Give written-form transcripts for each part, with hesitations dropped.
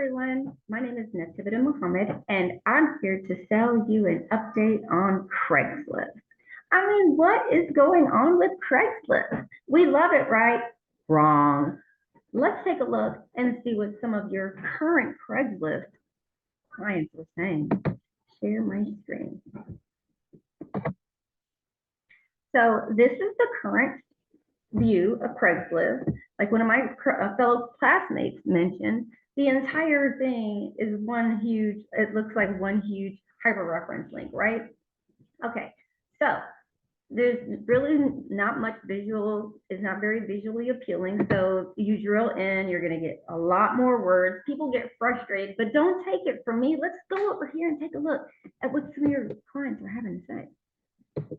everyone. My name is Nativita Muhammad, and I'm here to sell you an update on Craigslist. I mean, what is going on with Craigslist? We love it, right? Wrong. Let's take a look and see what some of your current Craigslist clients are saying. Share my screen. So this is the current view of Craigslist. Like one of my fellow classmates mentioned, the entire thing is one huge, it looks like one huge hyperreference link, right? Okay, so there's really not much visual, it's not very visually appealing. So you drill in, you're gonna get a lot more words. People get frustrated, but don't take it from me. Let's go over here and take a look at what some of your clients are having to say.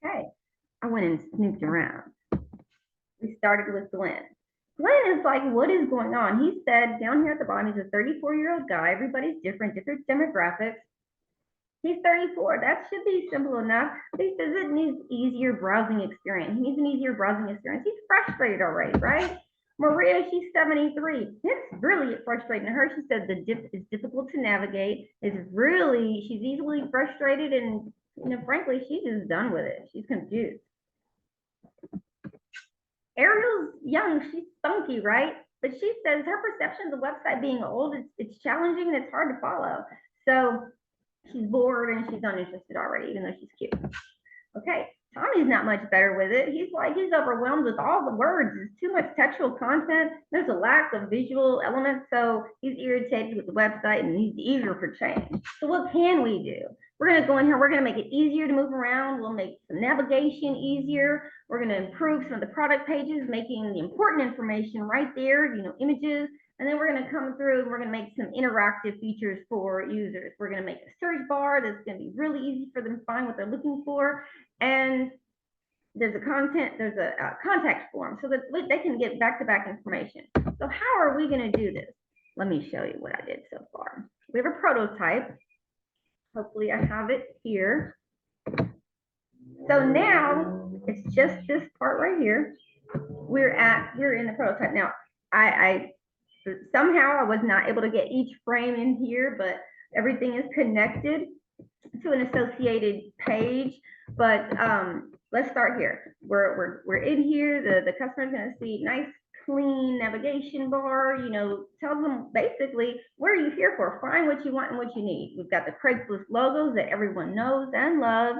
Okay, I went and snooped around. We started with Glenn. Glenn is like, what is going on? He said down here at the bottom, he's a 34-year-old guy. Everybody's different demographics. He's 34. That should be simple enough. But he says it needs easier browsing experience. He needs an easier browsing experience. He's frustrated already, right? Maria, she's 73. It's really frustrating to her. She said the dip is difficult to navigate. She's easily frustrated, and frankly, she's just done with it. She's confused. Ariel's young, she's spunky, right? But she says her perception of the website being old, it's challenging and it's hard to follow. So she's bored and she's uninterested already, even though she's cute. Okay, Tommy's not much better with it. He's overwhelmed with all the words. There's too much textual content. There's a lack of visual elements. So he's irritated with the website and he's eager for change. So what can we do? We're going to go in here. We're going to make it easier to move around. We'll make some navigation easier. We're going to improve some of the product pages, making the important information right there, images. And then we're going to come through and we're going to make some interactive features for users. We're going to make a search bar that's going to be really easy for them to find what they're looking for. And there's a contact form so that they can get back-to-back information. So how are we going to do this? Let me show you what I did so far. We have a prototype. Hopefully I have it here. So now it's just this part right here. We're in the prototype. Now, somehow I was not able to get each frame in here, but everything is connected to an associated page. But let's start here. We're in here. The customer's going to see nice clean navigation bar, tells them basically, what are you here for? Find what you want and what you need. We've got the Craigslist logos that everyone knows and loves.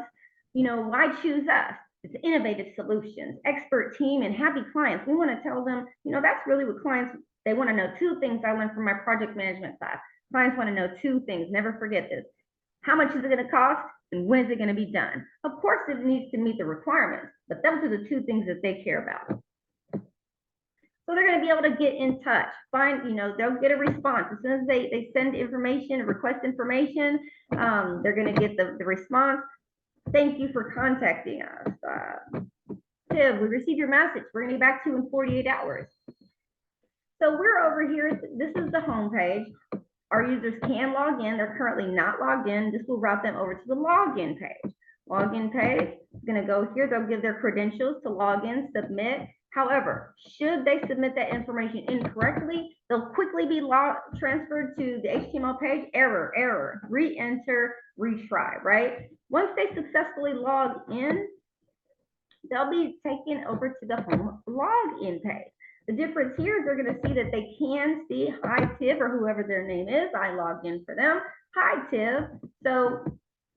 Why choose us? It's innovative solutions, expert team, and happy clients. We want to tell them, that's really what clients, they want to know two things I learned from my project management class. Clients want to know two things. Never forget this. How much is it going to cost? And when is it going to be done? Of course, it needs to meet the requirements, but those are the two things that they care about. So they're going to be able to get in touch, they'll get a response. As soon as they send information, request information, they're going to get the response. Thank you for contacting us. Tim, we received your message. We're going to get back to you in 48 hours. So we're over here. This is the home page. Our users can log in. They're currently not logged in. This will route them over to the login page. Login page is going to go here. They'll give their credentials to log in, submit. However, should they submit that information incorrectly, they'll quickly be transferred to the HTML page. Error, re-enter, retry, right? Once they successfully log in, they'll be taken over to the home login page. The difference here is they're going to see that they can see hi Tiv, or whoever their name is. I logged in for them. Hi Tiv. So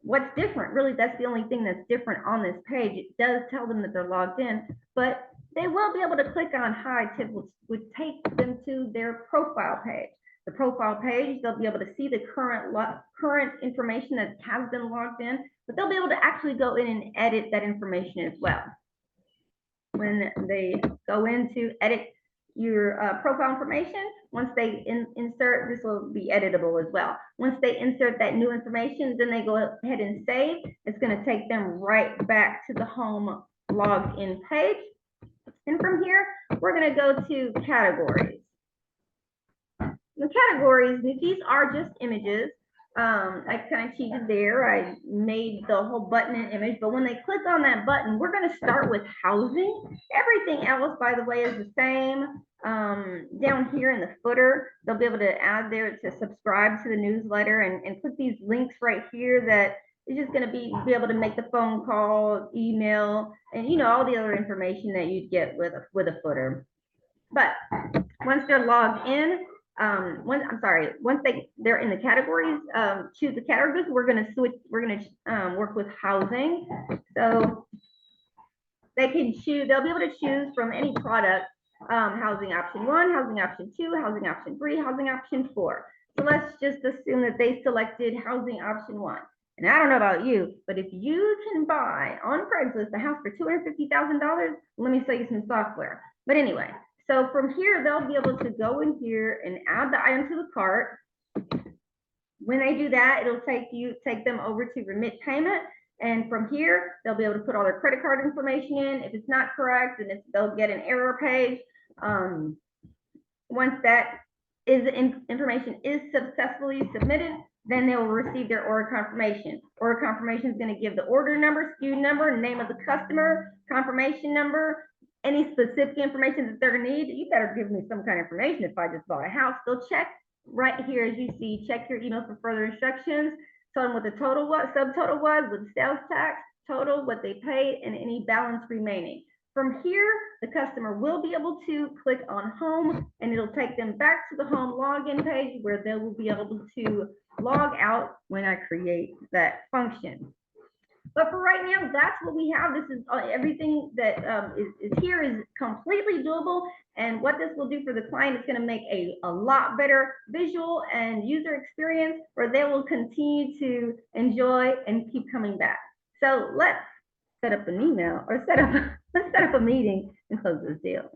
what's different? Really, that's the only thing that's different on this page. It does tell them that they're logged in, but they will be able to click on hi Tiv, which would take them to their profile page. The profile page, they'll be able to see the current information that has been logged in, but they'll be able to actually go in and edit that information as well. When they go in to edit your profile information, once they insert, this will be editable as well. Once they insert that new information, then they go ahead and save. It's going to take them right back to the home login page. And from here, we're going to go to categories. The categories, these are just images. I kind of cheated there. I made the whole button and image, but when they click on that button, we're going to start with housing. Everything else, by the way, is the same. Down here in the footer, they'll be able to add there to subscribe to the newsletter and click these links right here that is just going to be able to make the phone call, email, and all the other information that you'd get with a footer. But once they're logged in, once they're in the categories, choose the categories, we're going to switch, we're going to work with housing. So they can choose, they'll be able to choose from any product, housing option 1, housing option 2, housing option 3, housing option 4. So let's just assume that they selected housing option 1. And I don't know about you, but if you can buy on Craigslist a house for $250,000, let me show you some software. But anyway, so from here, they'll be able to go in here and add the item to the cart. When they do that, it'll take them over to remit payment. And from here, they'll be able to put all their credit card information in. If it's not correct, then they'll get an error page. Once that information is successfully submitted, then they will receive their order confirmation. Order confirmation is going to give the order number, SKU number, name of the customer, confirmation number, any specific information that they're going to need. You better give me some kind of information if I just bought a house. They'll check right here, as you see, check your email for further instructions. Tell them what the total was, subtotal was, with sales tax, total, what they paid, and any balance remaining. From here, the customer will be able to click on home, and it'll take them back to the home login page where they will be able to log out when I create that function. But for right now, that's what we have. This is everything that is here is completely doable. And what this will do for the client is going to make a lot better visual and user experience where they will continue to enjoy and keep coming back. So let's set up an email or let's set up a meeting and close this deal.